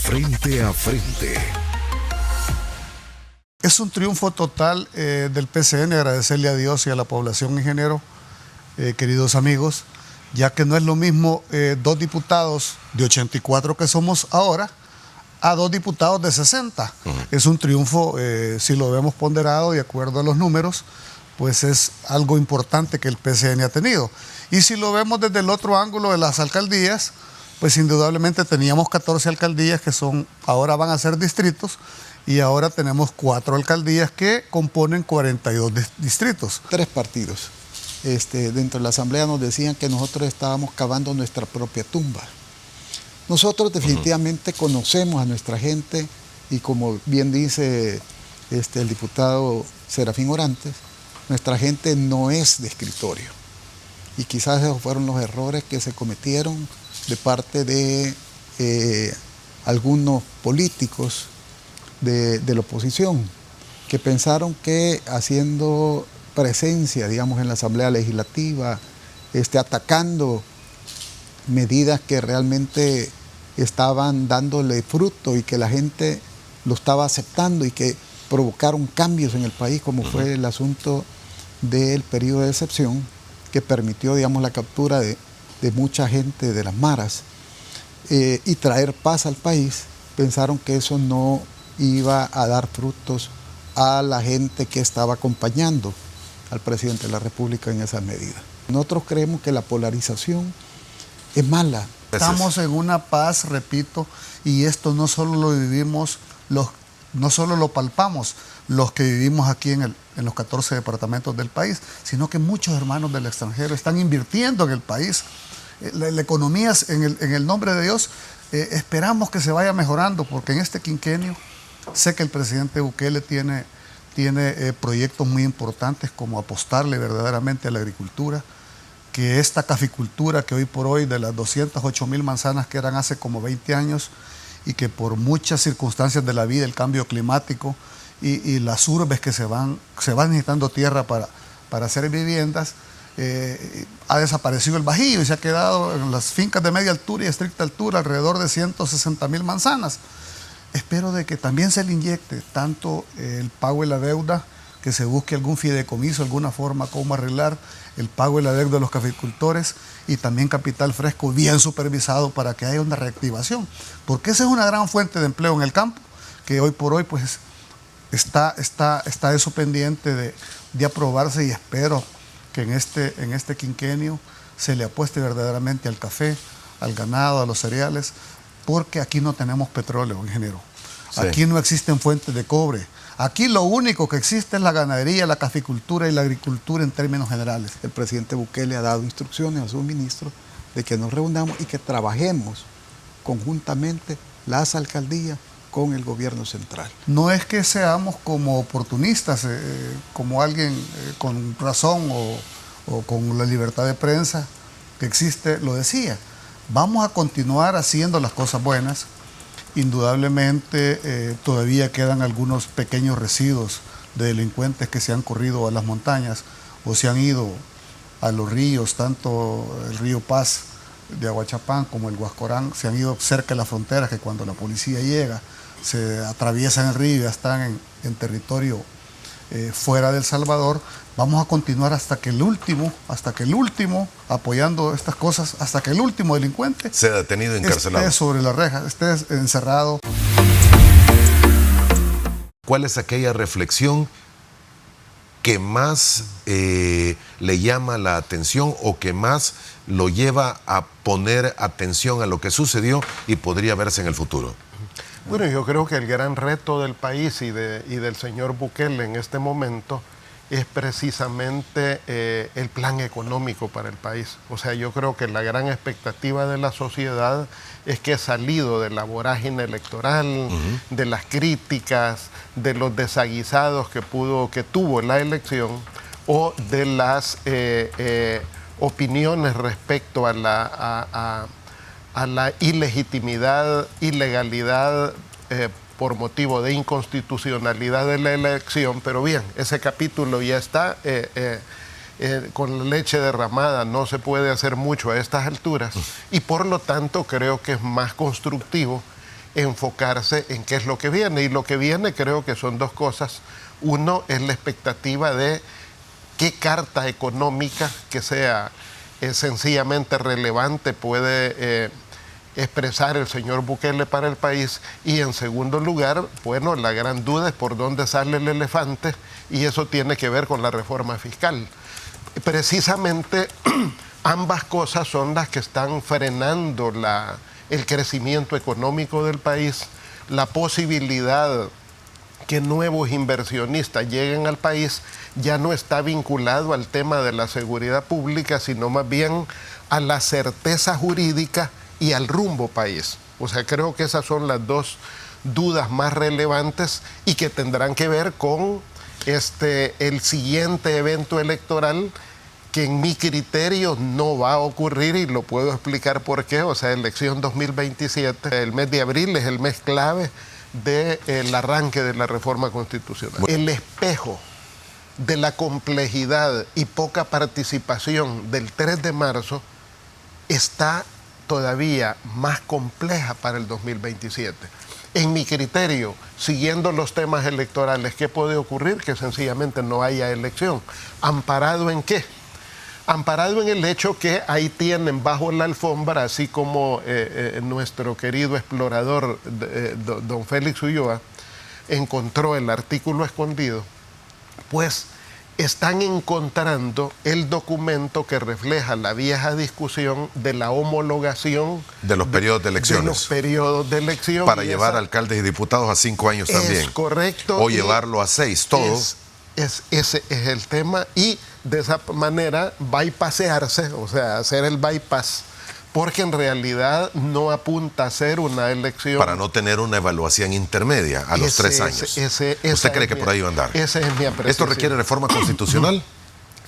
Frente a Frente. Es un triunfo total del PCN, agradecerle a Dios y a la población ingeniero, queridos amigos, ya que no es lo mismo 2 diputados de 84 que somos ahora a 2 diputados de 60. Es un triunfo, si lo vemos ponderado de acuerdo a los números, pues es algo importante que el PCN ha tenido. Y si lo vemos desde el otro ángulo de las alcaldías, pues indudablemente teníamos 14 alcaldías que ahora van a ser distritos, y ahora tenemos 4 alcaldías que componen 42 distritos. 3 partidos. Dentro de la asamblea nos decían que nosotros estábamos cavando nuestra propia tumba. Nosotros definitivamente conocemos a nuestra gente y, como bien dice el diputado Serafín Orantes, nuestra gente no es de escritorio. Y quizás esos fueron los errores que se cometieron de parte de algunos políticos de la oposición, que pensaron que haciendo presencia, digamos, en la Asamblea Legislativa, atacando medidas que realmente estaban dándole fruto y que la gente lo estaba aceptando y que provocaron cambios en el país, como fue el asunto del periodo de excepción, que permitió, digamos, la captura de mucha gente de las maras y traer paz al país. Pensaron que eso no iba a dar frutos a la gente que estaba acompañando al presidente de la República en esas medidas. Nosotros creemos que la polarización es mala. Estamos en una paz, repito, y esto no solo lo vivimos, no solo lo palpamos los que vivimos aquí en los 14 departamentos del país, sino que muchos hermanos del extranjero están invirtiendo en el país. La economía, en el nombre de Dios, esperamos que se vaya mejorando, porque en este quinquenio sé que el presidente Bukele tiene proyectos muy importantes, como apostarle verdaderamente a la agricultura, que esta caficultura que hoy por hoy, de las 208,000 manzanas que eran hace como 20 años, y que por muchas circunstancias de la vida, el cambio climático y las urbes que se van necesitando tierra para hacer viviendas, ha desaparecido el bajío y se ha quedado en las fincas de media altura y estricta altura alrededor de 160,000 manzanas. Espero de que también se le inyecte tanto el pago de la deuda, que se busque algún fideicomiso, alguna forma como arreglar el pago de la deuda de los caficultores, y también capital fresco bien supervisado para que haya una reactivación, porque esa es una gran fuente de empleo en el campo, que hoy por hoy pues está eso pendiente de aprobarse, y espero que en este quinquenio se le apueste verdaderamente al café, al ganado, a los cereales, porque aquí no tenemos petróleo, ingeniero. Sí. Aquí no existen fuentes de cobre. Aquí lo único que existe es la ganadería, la caficultura y la agricultura en términos generales. El presidente Bukele ha dado instrucciones a sus ministros de que nos reunamos y que trabajemos conjuntamente las alcaldías con el gobierno central. No es que seamos como oportunistas, como alguien con razón o con la libertad de prensa que existe lo decía. Vamos a continuar haciendo las cosas buenas. Indudablemente todavía quedan algunos pequeños residuos de delincuentes que se han corrido a las montañas o se han ido a los ríos, tanto el río Paz de Aguachapán como el Huascorán, se han ido cerca de la frontera, que cuando la policía llega se atraviesan el río y ya están en territorio fuera de El Salvador. Vamos a continuar hasta que el último, apoyando estas cosas, hasta que el último delincuente sea detenido y encarcelado, esté sobre la reja, esté encerrado. ¿Cuál es aquella reflexión que más le llama la atención o que más lo lleva a poner atención a lo que sucedió y podría verse en el futuro? Bueno, yo creo que el gran reto del país y del señor Bukele en este momento es precisamente el plan económico para el país. O sea, yo creo que la gran expectativa de la sociedad es que, salido de la vorágine electoral, de las críticas, de los desaguisados que tuvo la elección, o de las opiniones respecto a la ilegitimidad, ilegalidad, por motivo de inconstitucionalidad de la elección. Pero bien, ese capítulo ya está con la leche derramada, no se puede hacer mucho a estas alturas, y por lo tanto creo que es más constructivo enfocarse en qué es lo que viene. Y lo que viene creo que son dos cosas. Uno es la expectativa de qué carta económica que sea sencillamente relevante puede expresar el señor Bukele para el país. Y en segundo lugar, bueno, la gran duda es por dónde sale el elefante, y eso tiene que ver con la reforma fiscal. Precisamente ambas cosas son las que están frenando el crecimiento económico del país, la posibilidad que nuevos inversionistas lleguen al país ya no está vinculado al tema de la seguridad pública, sino más bien a la certeza jurídica y al rumbo país. O sea, creo que esas son las dos dudas más relevantes y que tendrán que ver con el siguiente evento electoral, que en mi criterio no va a ocurrir, y lo puedo explicar por qué. O sea, elección 2027, el mes de abril es el mes clave del arranque de la reforma constitucional. El espejo de la complejidad y poca participación del 3 de marzo está todavía más compleja para el 2027. En mi criterio, siguiendo los temas electorales, ¿qué puede ocurrir? Que sencillamente no haya elección. ¿Amparado en qué? Amparado en el hecho que ahí tienen bajo la alfombra, así como nuestro querido explorador don Félix Ulloa encontró el artículo escondido, pues están encontrando el documento que refleja la vieja discusión de la homologación de los periodos de elecciones. De los periodos de elección. Para llevar alcaldes y diputados a 5 años también. Es correcto. O llevarlo a 6, todo. Ese es el tema, y de esa manera bypassearse, o sea, hacer el bypass, porque en realidad no apunta a ser una elección. Para no tener una evaluación intermedia a los 3 años. ¿Usted cree que por ahí va a andar? Esa es mi apreciación. ¿Esto requiere reforma constitucional?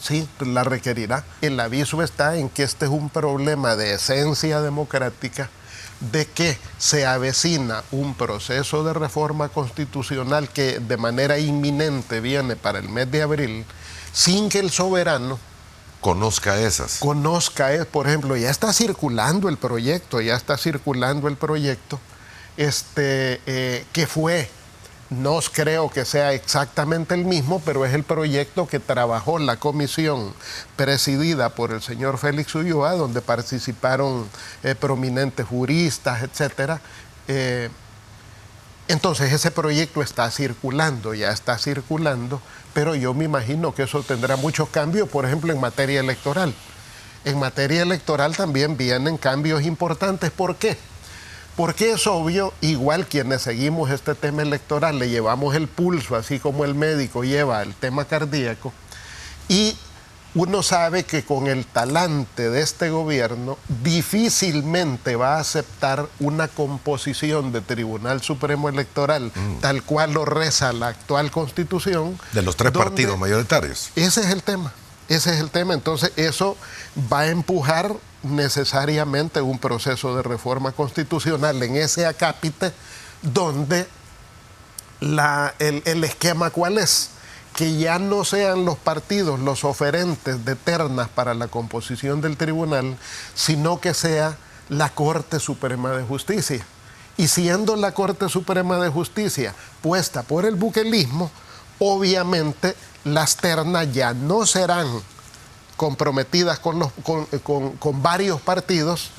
Sí, la requerirá. El aviso está en que este es un problema de esencia democrática, de que se avecina un proceso de reforma constitucional que de manera inminente viene para el mes de abril, sin que el soberano conozca esas. Por ejemplo, ya está circulando el proyecto, que fue, no creo que sea exactamente el mismo, pero es el proyecto que trabajó la comisión presidida por el señor Félix Ulloa, donde participaron prominentes juristas, etcétera. Entonces ese proyecto ya está circulando, pero yo me imagino que eso tendrá muchos cambios, por ejemplo, en materia electoral. En materia electoral también vienen cambios importantes. ¿Por qué? Porque es obvio, igual quienes seguimos este tema electoral, le llevamos el pulso, así como el médico lleva el tema cardíaco, y uno sabe que con el talante de este gobierno difícilmente va a aceptar una composición de Tribunal Supremo Electoral tal cual lo reza la actual Constitución. De los 3 partidos mayoritarios. Ese es el tema. Entonces eso va a empujar necesariamente un proceso de reforma constitucional en ese acápite, donde el esquema ¿cuál es? Que ya no sean los partidos los oferentes de ternas para la composición del tribunal, sino que sea la Corte Suprema de Justicia. Y siendo la Corte Suprema de Justicia puesta por el buquelismo, obviamente las ternas ya no serán comprometidas con varios partidos,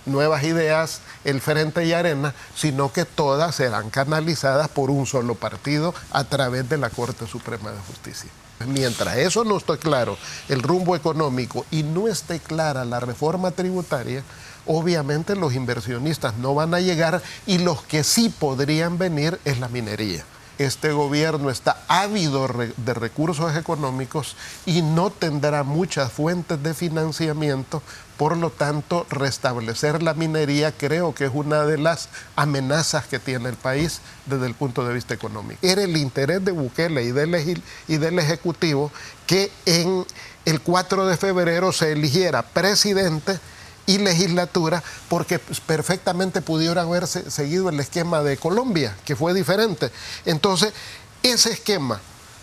Nuevas Ideas, el Frente y Arena, sino que todas serán canalizadas por un solo partido a través de la Corte Suprema de Justicia. Mientras eso no esté claro, el rumbo económico, y no esté clara la reforma tributaria, obviamente los inversionistas no van a llegar, y los que sí podrían venir es la minería. Este gobierno está ávido de recursos económicos y no tendrá muchas fuentes de financiamiento. Por lo tanto, restablecer la minería creo que es una de las amenazas que tiene el país desde el punto de vista económico. Era el interés de Bukele y del Ejecutivo que en el 4 de febrero se eligiera presidente y legislatura, porque perfectamente pudieron haberse seguido el esquema de Colombia, que fue diferente. Entonces, ese esquema,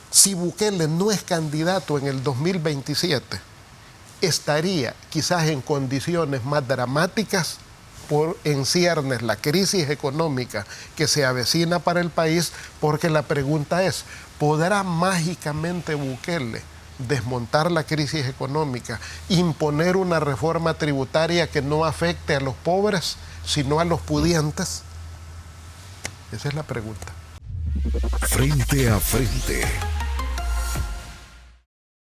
si Bukele no es candidato en el 2027, estaría quizás en condiciones más dramáticas en ciernes la crisis económica que se avecina para el país, porque la pregunta es, ¿podrá mágicamente Bukele desmontar la crisis económica, imponer una reforma tributaria que no afecte a los pobres, sino a los pudientes? Esa es la pregunta. Frente a frente.